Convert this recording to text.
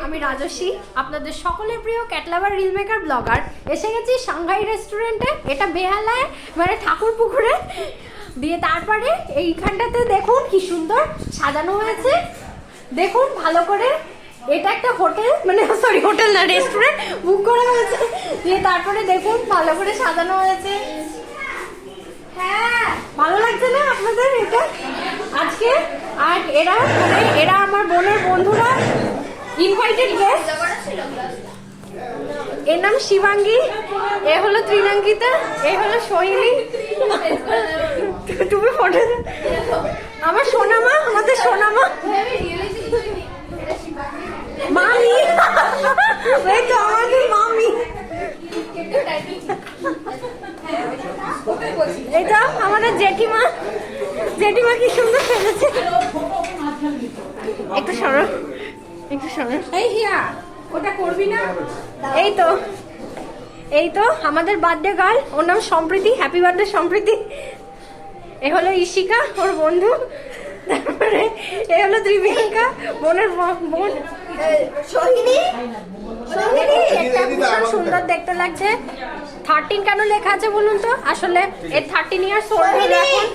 আমি রাজস্বী, আপনাদের সকলের প্রিয় ক্যাট লাভার রিল মেকার ব্লগার। এসে গেছি সাংহাই রেস্টুরেন্টে, এটা বেহালায় মানে ঠাকুর পুকুরে দিয়ে। তারপরে এইখানটাতে দেখুন কি সুন্দর সাজানো হয়েছে, দেখুন ভালো করে। এটা একটা হোটেল, মানে সরি হোটেল না, রেস্টুরেন্ট বুক করা হয়েছে দিয়ে। তারপরে দেখুন ভালো করে সাজানো হয়েছে। হ্যাঁ, ভালো লাগছে না আপনাদের এটা আজকে? আর এরা আমার বোনের বন্ধুরা, ইনভাইটেড গেস্ট। এর নাম শিবাঙ্গী, এ হলো ত্রিনাঙ্কিতা, এ হলো সোহিনী। তুমি ফটো, আমার সোনামা, আমাদের সোনামা মামি, এই তো আমাদের মামি। এটা আমাদের জেঠিমা, জেঠিমা কি সুন্দর ফেলেছে। একটু সরো, একটু সরো। এই হিয়া, ওটা করবি না। এই তো আমাদের বার্থডে গার্ল, ওর নাম সম্প্রীতি। হ্যাপি বার্থডে সম্প্রীতি। এ হলো ইশিকা, ওর বন্ধু। তারপরে এ হলো ত্রিবিঙ্কা, বোনের বোন। সোহিনী, সোহিনী একটা ভীষণ সুন্দর দেখতে লাগছে। 13 কেন লেখা আছে বলুন তো? আসলে এর 13 ইয়ার্স ওল্ড হলো এখন।